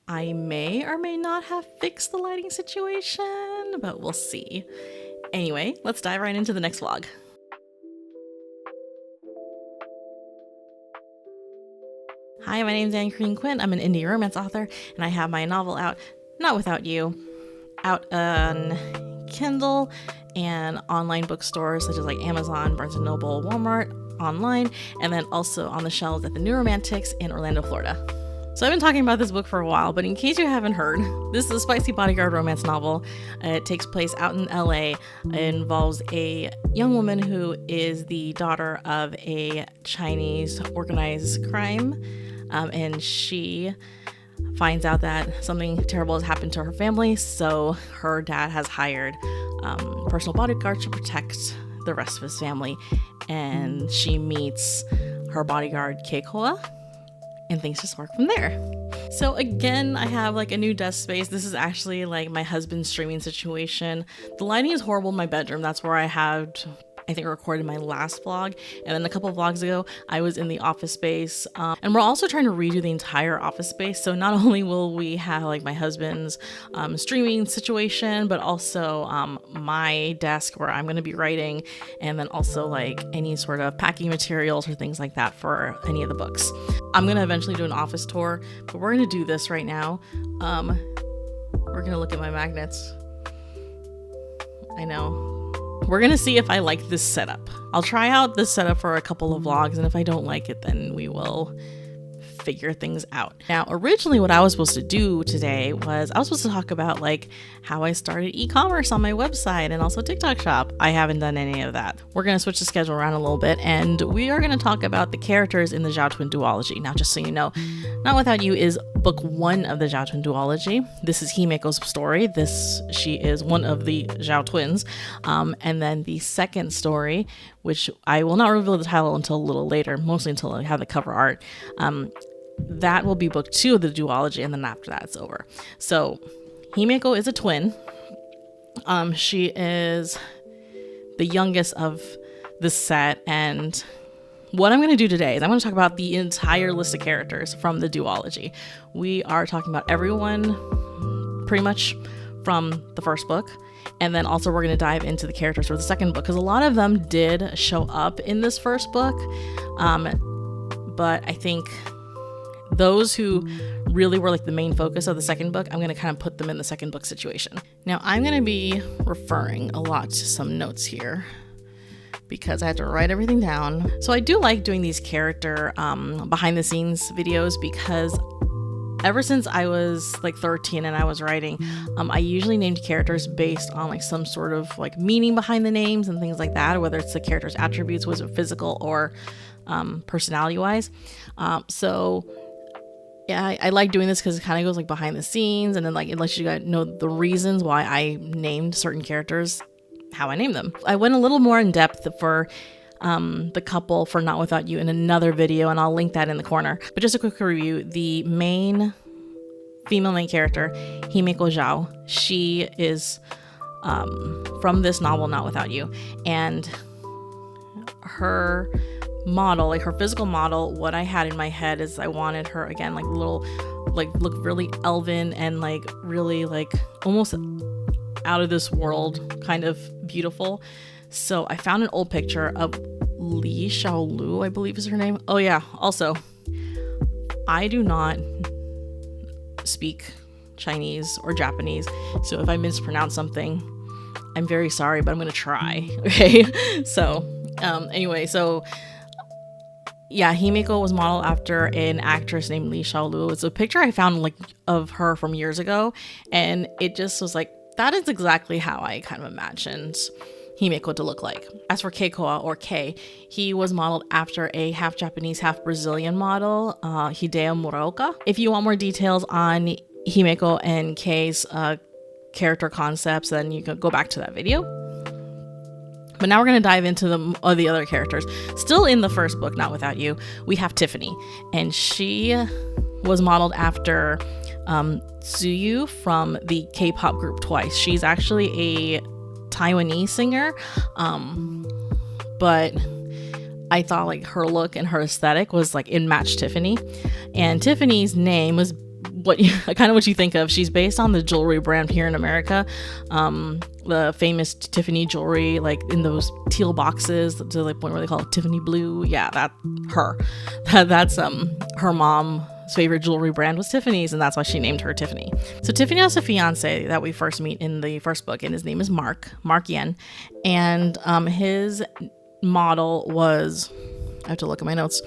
I may or may not have fixed the lighting situation, but we'll see. Anyway, let's dive right into the next vlog. Hi, my name is Anne Green Quinn. I'm an indie romance author, and I have my novel out, Not Without You, out on Kindle and online bookstores such as like Amazon, Barnes & Noble, Walmart, online, and then also on the shelves at the New Romantics in Orlando, Florida. So I've been talking about this book for a while, but in case you haven't heard, this is a spicy bodyguard romance novel. It takes place out in LA. It involves a young woman who is the daughter of a Chinese organized crime, and she finds out that something terrible has happened to her family, so her dad has hired personal bodyguards to protect the rest of his family, and she meets her bodyguard Kekoa, and things just work from there. So again, I have like a new desk space. This is actually like my husband's streaming situation. The lighting is horrible in my bedroom. That's where I had, I think, recorded my last vlog. And then a couple of vlogs ago, I was in the office space. And we're also trying to redo the entire office space. So not only will we have like my husband's streaming situation, but also my desk where I'm going to be writing, and then also like any sort of packing materials or things like that for any of the books. I'm going to eventually do an office tour, but we're going to do this right now. We're going to look at my magnets. I know. We're going to see if I like this setup. I'll try out this setup for a couple of vlogs, and if I don't like it, then we will figure things out. Now, originally what I was supposed to do today was I was supposed to talk about like how I started e-commerce on my website and also TikTok shop. I haven't done any of that. We're going to switch the schedule around a little bit, and we are going to talk about the characters in the Zhao Twin Duology. Now, just so you know, Not Without You is book 1 of the Zhao Twin Duology. This is Himeko's story. She is one of the Zhao twins. And then the second story, which I will not reveal the title until a little later, mostly until I have the cover art. That will be book 2 of the duology, and then after that it's over. So Himeko is a twin. She is the youngest of the set, and what I'm going to do today is I'm going to talk about the entire list of characters from the duology. We are talking about everyone pretty much from the first book, and then also we're going to dive into the characters for the second book, because a lot of them did show up in this first book, but I think those who really were like the main focus of the second book, I'm going to kind of put them in the second book situation. Now, I'm going to be referring a lot to some notes here because I had to write everything down. So I do like doing these character behind the scenes videos, because ever since I was like 13 and I was writing, I usually named characters based on like some sort of like meaning behind the names and things like that, whether it's the character's attributes, was it physical or personality wise. So yeah, I like doing this because it kind of goes like behind the scenes, and then like it lets you guys know the reasons why I named certain characters how I named them. I went a little more in depth for the couple for Not Without You in another video, and I'll link that in the corner. But just a quick review: the female main character, Himeko Zhao, she is from this novel Not Without You, and her model, like her physical model, what I had in my head is I wanted her again like little, like look really elven and like really like almost out of this world kind of beautiful. So I found an old picture of Li Xiaolu, I believe is her name. Oh yeah, also I do not speak Chinese or Japanese, so if I mispronounce something, I'm very sorry, but I'm gonna try. Okay. So anyway, so yeah, Himeko was modeled after an actress named Li Xiaolu. It's a picture I found like of her from years ago, and it just was like, that is exactly how I kind of imagined Himeko to look like. As for Kekoa, or K, he was modeled after a half Japanese, half Brazilian model, Hideo Muraoka. If you want more details on Himeko and K's character concepts, then you can go back to that video. But now we're going to dive into the other characters. Still in the first book, Not Without You, we have Tiffany. And she was modeled after Tsuyu from the K-pop group Twice. She's actually a Taiwanese singer. But I thought like her look and her aesthetic was like it matched Tiffany. And Tiffany's name was what you think of. She's based on the jewelry brand here in America, the famous Tiffany jewelry, like in those teal boxes to the point where they call it Tiffany blue. Yeah, that's her mom's favorite jewelry brand was Tiffany's, and that's why she named her Tiffany. So Tiffany has a fiance that we first meet in the first book, and his name is Mark Yen, and his model was, I have to look at my notes,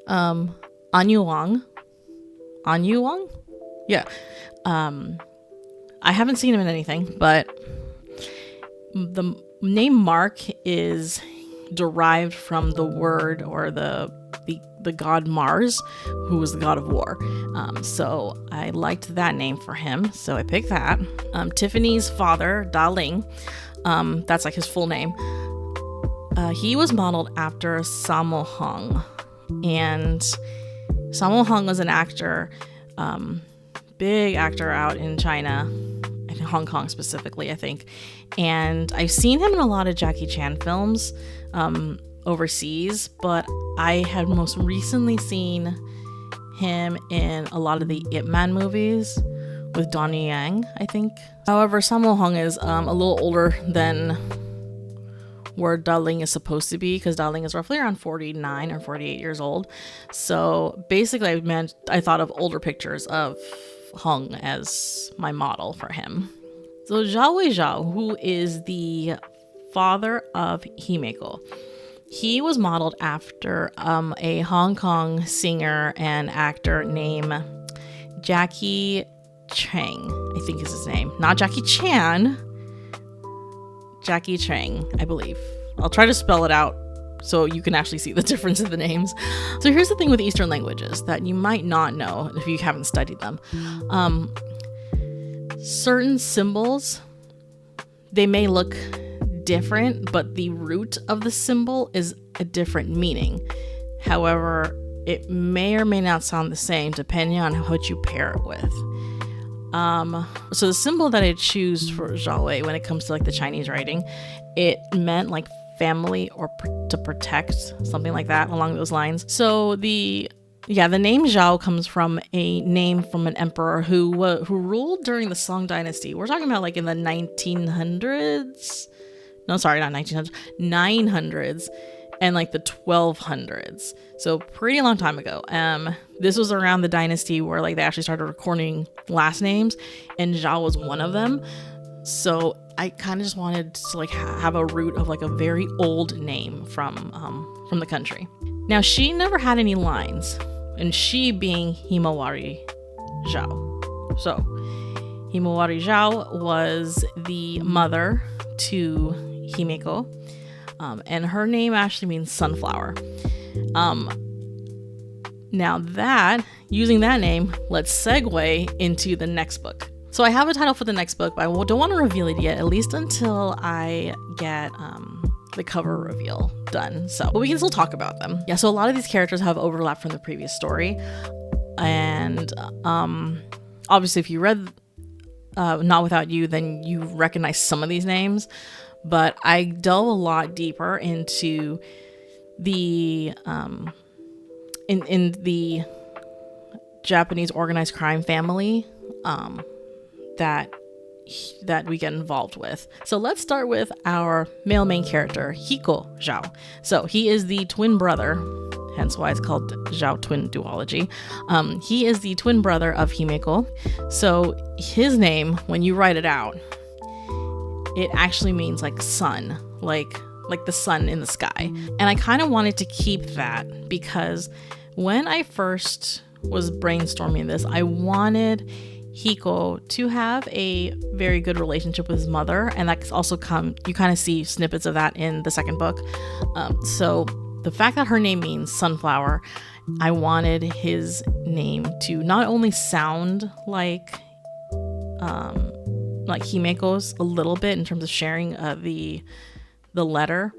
Anyu Wang. Yeah. I haven't seen him in anything, but the name Mark is derived from the word or the god Mars, who was the god of war. So I liked that name for him, so I picked that. Tiffany's father, Da Ling, that's like his full name. He was modeled after Sammo Hung, and Sammo Hung was an actor, big actor out in China, in Hong Kong specifically, I think. And I've seen him in a lot of Jackie Chan films overseas, but I had most recently seen him in a lot of the Ip Man movies with Donnie Yang, I think. However, Sammo Hung is a little older than where Da Ling is supposed to be, because Da Ling is roughly around 49 or 48 years old. So basically I thought of older pictures of Hung as my model for him. So Zhao, who is the father of Himeko, he was modeled after a Hong Kong singer and actor named Jackie Chang, I think is his name. Not Jackie Chan, Jackie Chang, I believe. I'll try to spell it out so you can actually see the difference in the names. So here's the thing with Eastern languages that you might not know if you haven't studied them. Certain symbols, they may look different, but the root of the symbol is a different meaning. However, it may or may not sound the same depending on what you pair it with. So the symbol that I choose for Zhao when it comes to like the Chinese writing, it meant like family or to protect, something like that along those lines. So the name Zhao comes from a name from an emperor who ruled during the Song Dynasty. We're talking about like in the 1900s. No, sorry, not 1900s, 900s and like the 1200s. So pretty long time ago. This was around the dynasty where like they actually started recording last names, and Zhao was one of them. So I kind of just wanted to like have a root of like a very old name from the country. Now she never had any lines, and she being Himawari Zhao. So Himawari Zhao was the mother to Himeko, and her name actually means sunflower. Now using that name, let's segue into the next book. So I have a title for the next book, but I don't want to reveal it yet, at least until I get the cover reveal done. But we can still talk about them. Yeah, so a lot of these characters have overlap from the previous story. And obviously if you read Not Without You, then you recognize some of these names. But I delve a lot deeper into the in the Japanese organized crime family that we get involved with. So let's start with our male main character, Hiko Zhao. So he is the twin brother, hence why it's called Zhao Twin Duology. He is the twin brother of Himeko. So his name, when you write it out, it actually means like sun, like the sun in the sky. And I kind of wanted to keep that because when I first was brainstorming this, I wanted Hiko to have a very good relationship with his mother, and that's also you kind of see snippets of that in the second book. So the fact that her name means sunflower, I wanted his name to not only sound like Himeko's a little bit in terms of sharing the letter,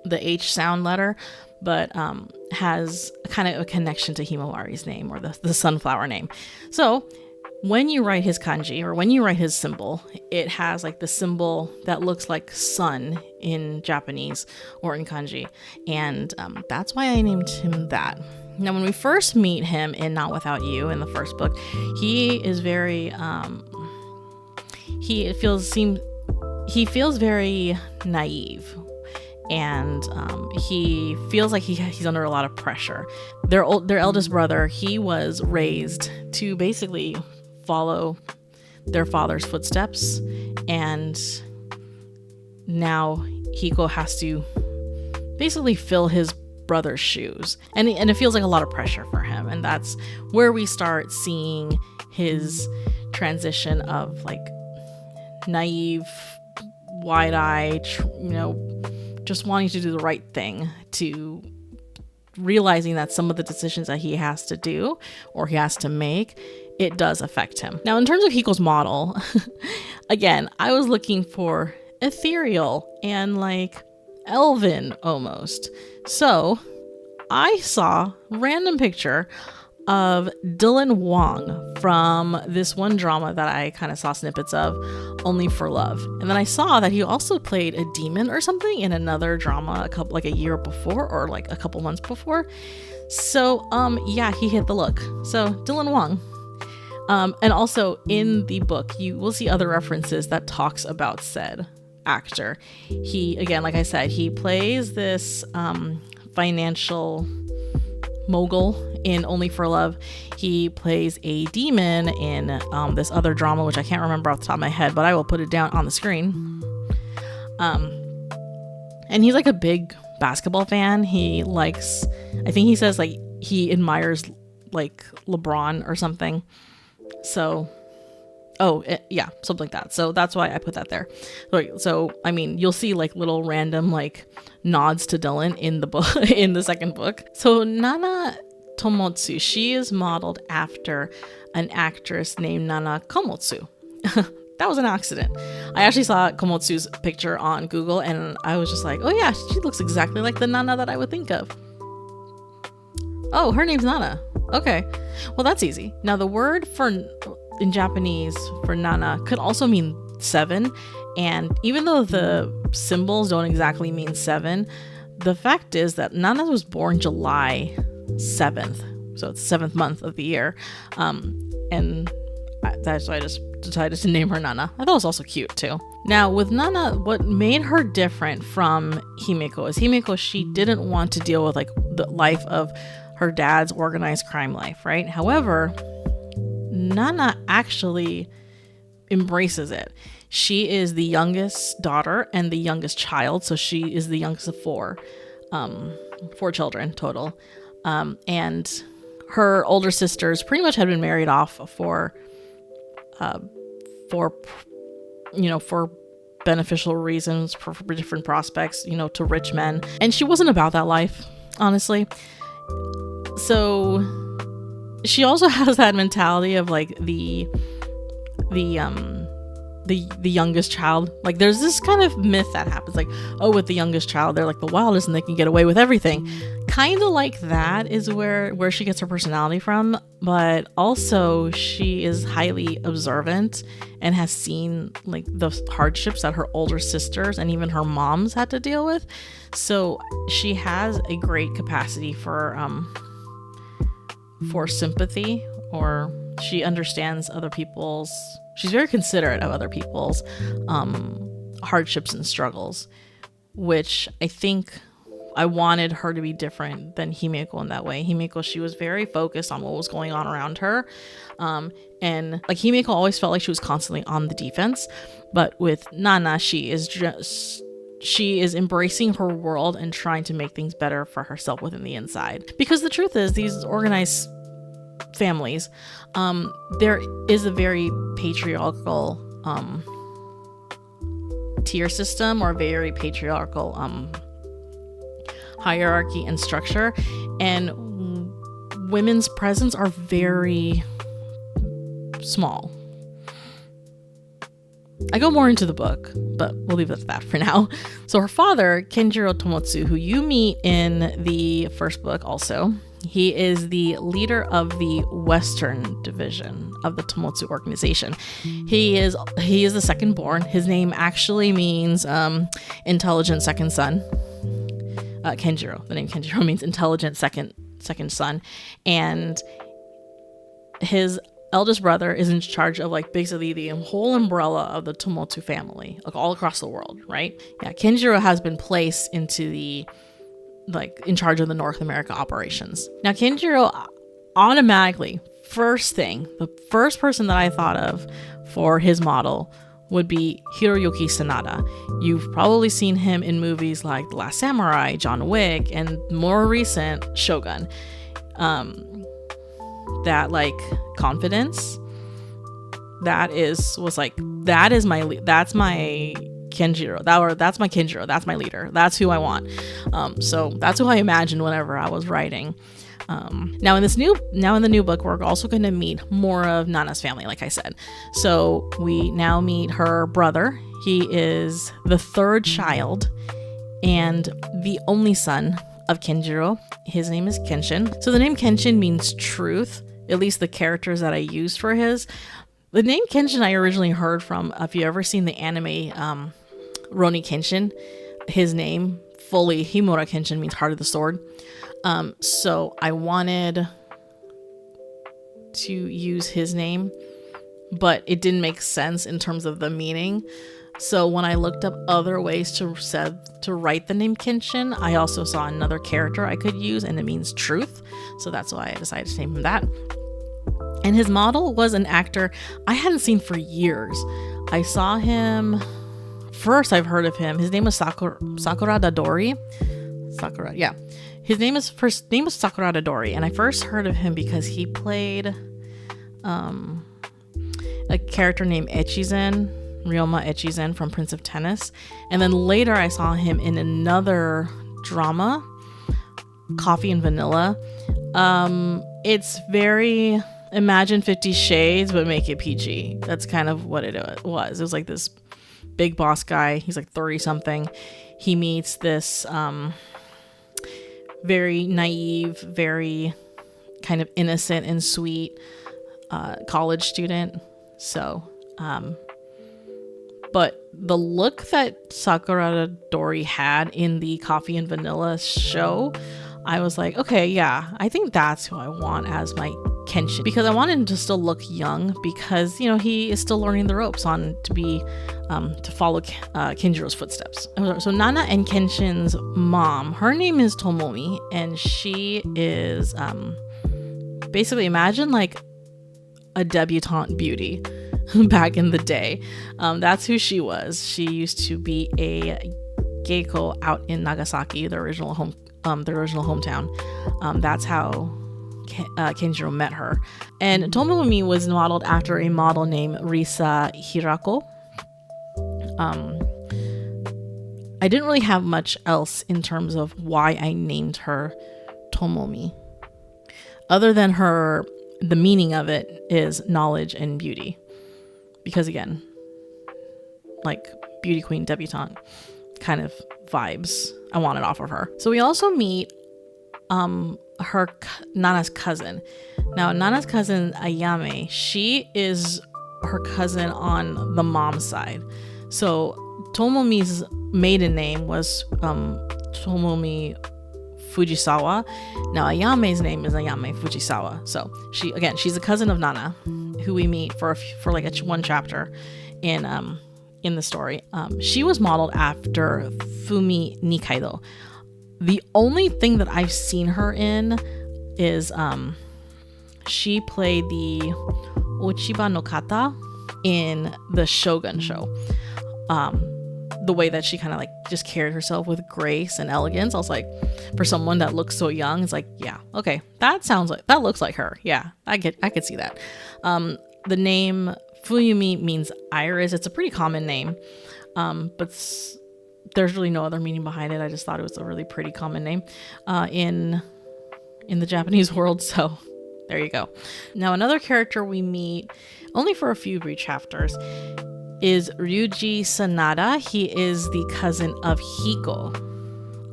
the H sound letter, but has kind of a connection to Himawari's name, or the sunflower name. So when you write his kanji, or when you write his symbol, it has like the symbol that looks like sun in Japanese or in kanji, and that's why I named him that. Now, when we first meet him in Not Without You in the first book, he is very, he feels very naive, and he feels like he's under a lot of pressure. Their eldest brother, he was raised to basically follow their father's footsteps, and now Hiko has to basically fill his brother's shoes, and it feels like a lot of pressure for him. And that's where we start seeing his transition of like naive, wide-eyed, just wanting to do the right thing, to realizing that some of the decisions that he has to do or he has to make, it does affect him. Now, in terms of Hiko's model, again, I was looking for ethereal and like elven almost. So I saw a random picture of Dylan Wong from this one drama that I kind of saw snippets of, Only for Love. And then I saw that he also played a demon or something in another drama a year before, or like a couple months before. So yeah, he hit the look. So Dylan Wong. And also in the book, you will see other references that talks about said actor. He, again, like I said, he plays this financial mogul in Only for Love. He plays a demon in this other drama, which I can't remember off the top of my head, but I will put it down on the screen. And he's like a big basketball fan. He likes, I think he says like he admires like LeBron or something. So yeah, something like that. So that's why I put that there. So I mean, you'll see like little random like nods to Dylan in the book, in the second book. So Nana Tomotsu, she is modeled after an actress named Nana Komotsu. That was an accident. I actually saw Komotsu's picture on Google, and I was just like, oh yeah, she looks exactly like the Nana that I would think of. Oh, her name's Nana. Okay, well that's easy. Now the word in Japanese for Nana could also mean 7, and even though the symbols don't exactly mean 7, the fact is that Nana was born July 7th, so it's the 7th month of the year, and that's why I just decided to name her Nana. I thought it was also cute too. Now with Nana, what made her different from Himeko is Himeko, she didn't want to deal with like the life of her dad's organized crime life, right? However, Nana actually embraces it. She is the youngest daughter and the youngest child, so she is the youngest of 4 children total. And her older sisters pretty much had been married off for beneficial reasons, for different prospects, to rich men. And she wasn't about that life, honestly. So she also has that mentality of like the youngest child. Like there's this kind of myth that happens, like, oh, with the youngest child, they're like the wildest and they can get away with everything. Kind of like that is where she gets her personality from. But also she is highly observant and has seen like the hardships that her older sisters and even her moms had to deal with. So she has a great capacity for sympathy, or she understands she's very considerate of other people's hardships and struggles, which I think I wanted her to be different than Himeko in that way. Himeko, she was very focused on what was going on around her. And like Himeko always felt like she was constantly on the defense, but with Nana, she is embracing her world and trying to make things better for herself within the inside. Because the truth is, these organized families, there is a very patriarchal tier system, or very patriarchal hierarchy and structure, and women's presence are very small. I go more into the book, but we'll leave it at that for now. So her father, Kenjirou Tomotsu, who you meet in the first book also, he is the leader of the Western division of the Tomotsu organization. He is the second born. His name actually means intelligent second son. Kenjirou. The name Kenjirou means intelligent second second son, and his eldest brother is in charge of like basically the whole umbrella of the Tomomi family, like all across the world, right? Yeah, Kenjirou has been placed into the like in charge of the North America operations. Now Kenjirou automatically, the first person that I thought of for his model would be Hiroyuki Sanada. You've probably seen him in movies like The Last Samurai, John Wick, and more recent Shogun. That like confidence, that's my Kenjirou. That's my Kenjirou. That's my leader. That's who I want. So that's who I imagined whenever I was writing. Now in the new book, we're also going to meet more of Nana's family, like I said. So we now meet her brother. He is the third child and the only son of Kenjirou. His name is Kenshin. So the name Kenshin means truth, at least the characters that I used for his. The name Kenshin I originally heard from, if you ever seen the anime Roni Kenshin, his name fully, Himura Kenshin, means heart of the sword. So I wanted to use his name, but it didn't make sense in terms of the meaning. So when I looked up other ways to write the name Kenshin, I also saw another character I could use, and it means truth. So that's why I decided to name him that. And his model was an actor I hadn't seen for years. I saw him first. I've heard of him. His name was Sakura Dadori. Sakura, yeah. His first name was Sakura Dadori, and I first heard of him because he played a character named Echizen, Ryoma Echizen from Prince of Tennis. And then later I saw him in another drama, Coffee and Vanilla. It's very, imagine 50 Shades, but make it PG. That's kind of what it was. It was like this big boss guy. He's like 30 something. He meets this very naive, very kind of innocent and sweet college student. So, but the look that Sakura Dori had in the Coffee and Vanilla show, I was like, okay, yeah, I think that's who I want as my Kenshin, because I want him to still look young, because he is still learning the ropes to follow Kenjirou's footsteps. So Nana and Kenshin's mom, her name is Tomomi, and she is basically, imagine like a debutante beauty back in the day. That's who she was. She used to be a geiko out in Nagasaki, the original hometown. That's how Kenjirou met her. And Tomomi was modeled after a model named Risa Hirako. I didn't really have much else in terms of why I named her Tomomi, other than the meaning of it is knowledge and beauty, because again, like beauty queen, debutante kind of vibes I wanted off of her. So we also meet her Nana's cousin. Now Nana's cousin Ayame, she is her cousin on the mom's side. So Tomomi's maiden name was Tomomi Fujisawa. Now Ayame's name is Ayame Fujisawa. So she's a cousin of Nana, who we meet for like one chapter in the story. She was modeled after Fumi Nikaido. The only thing that I've seen her in is she played the Ochiba no Kata in the Shogun show. The way that she kind of like just carried herself with grace and elegance, I was like, for someone that looks so young, it's like, yeah, okay, that looks like her. Yeah, I could see that. The name Fuyumi means iris. It's a pretty common name, but there's really no other meaning behind it. I just thought it was a really pretty common name in the Japanese world. So there you go. Now another character we meet only for a few brief chapters is Ryuji Sanada. He is the cousin of Hiko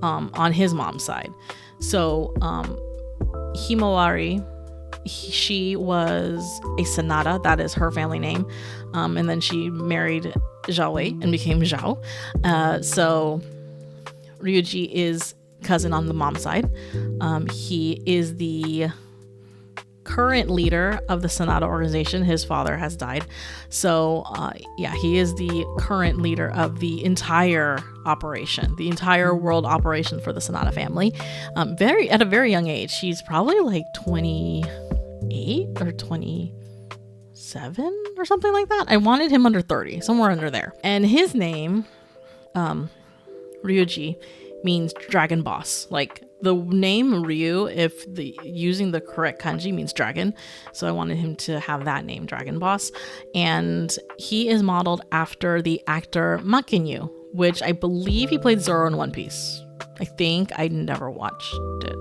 on his mom's side. So Himawari, she was a Sanada, that is her family name, and then she married Zhao and became Zhao. So Ryuji is cousin on the mom's side. He is the current leader of the Sonata organization. His father has died. So he is the current leader of the entire operation, the entire world operation for the Sonata family. At a very young age. He's probably like 28 or 27 or something like that. I wanted him under 30, somewhere under there. And his name, Ryuji, means dragon boss. Like the name Ryu, using the correct kanji, means dragon. So I wanted him to have that name, Dragon Boss. And he is modeled after the actor Makinyu, which I believe he played Zoro in One Piece. I think. I never watched it.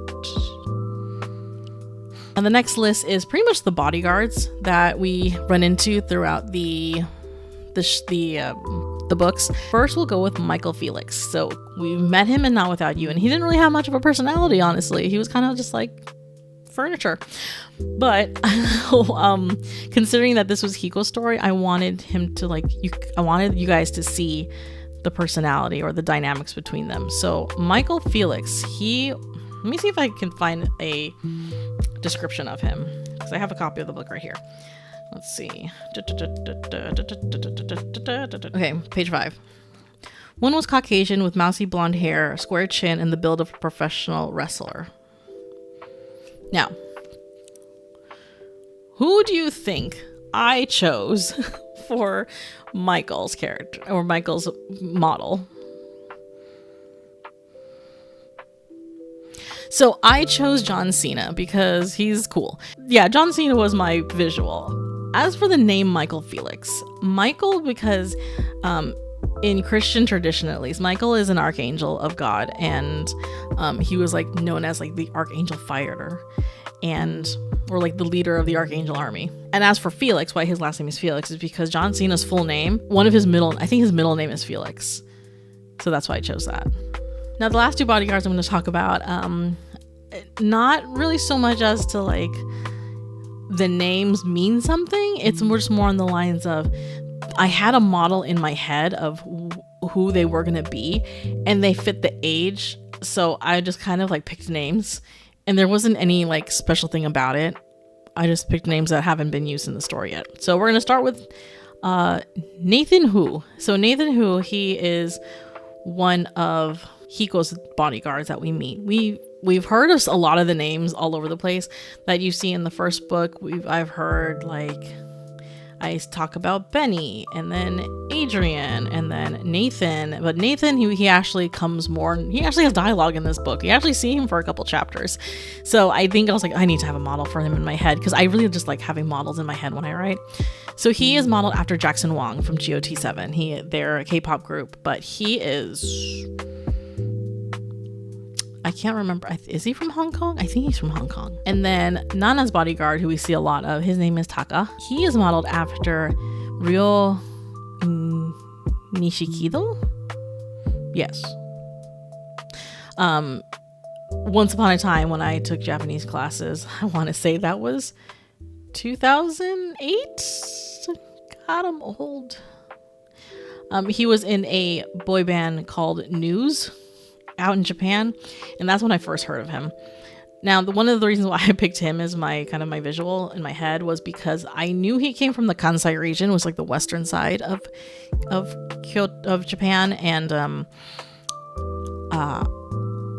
And the next list is pretty much the bodyguards that we run into throughout the books. First, we'll go with Michael Felix. So we met him in Not Without You, and he didn't really have much of a personality, honestly. He was kind of just like furniture. But considering that this was Hiko's story, I wanted him to I wanted you guys to see the personality or the dynamics between them. So Michael Felix, let me see if I can find a description of him, because I have a copy of the book right here. Let's see. Okay, page 5. One was Caucasian with mousy blonde hair, a square chin, and the build of a professional wrestler. Now, who do you think I chose for Michael's character or Michael's model? So I chose John Cena because he's cool. Yeah, John Cena was my visual. As for the name Michael Felix, because in Christian tradition, at least, Michael is an archangel of God, and he was like known as like the archangel fighter, or like the leader of the archangel army. And as for Felix, why his last name is Felix is because John Cena's full name, I think his middle name is Felix, so that's why I chose that. Now the last two bodyguards I'm going to talk about, not really so much as to like the names mean something. It's just more on the lines of, I had a model in my head of who they were going to be, and they fit the age. So I just kind of like picked names, and there wasn't any like special thing about it. I just picked names that haven't been used in the story yet. So we're going to start with Nathan Hu. So Nathan Hu, he is one of Hiko's bodyguards that we meet. We've heard of a lot of the names all over the place that you see in the first book. I've heard, like, I talk about Benny, and then Adrian, and then Nathan. But Nathan, he actually comes more, he actually has dialogue in this book. You actually see him for a couple chapters. So I think I was like, I need to have a model for him in my head, because I really just like having models in my head when I write. So he is modeled after Jackson Wang from GOT7. They're a K-pop group, but he is, I can't remember. Is he from Hong Kong? I think he's from Hong Kong. And then Nana's bodyguard, who we see a lot of, his name is Taka. He is modeled after Ryo Nishikido? Yes. Once upon a time when I took Japanese classes, I want to say that was 2008? God, I'm old. He was in a boy band called News out in Japan, and that's when I first heard of him. Now, one of the reasons why I picked him as my visual in my head was because I knew he came from the Kansai region, was like the western side of Kyoto, of Japan, and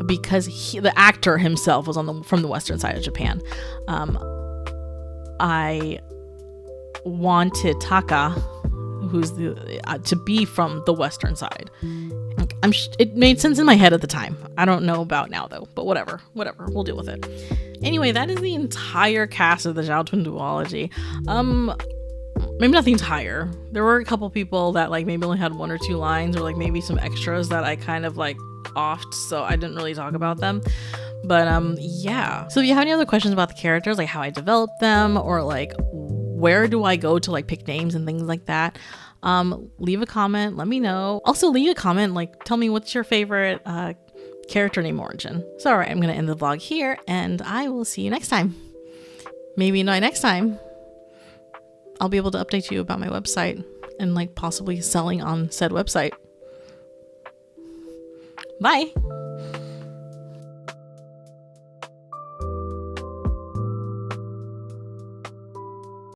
because the actor himself was from the western side of Japan, I wanted Taka, who's to be from the western side. It made sense in my head at the time. I don't know about now though, but whatever, we'll deal with it. Anyway, that is the entire cast of the Zhao Twin Duology. Maybe not the entire. There were a couple people that like maybe only had one or two lines, or like maybe some extras that I kind of like offed, so I didn't really talk about them. But yeah. So if you have any other questions about the characters, like how I developed them, or like where do I go to like pick names and things like that, leave a comment, let me know. Also leave a comment, like tell me what's your favorite character name origin. So alright, I'm gonna end the vlog here, and I will see you next time. Maybe not next time, I'll be able to update you about my website and like possibly selling on said website. Bye.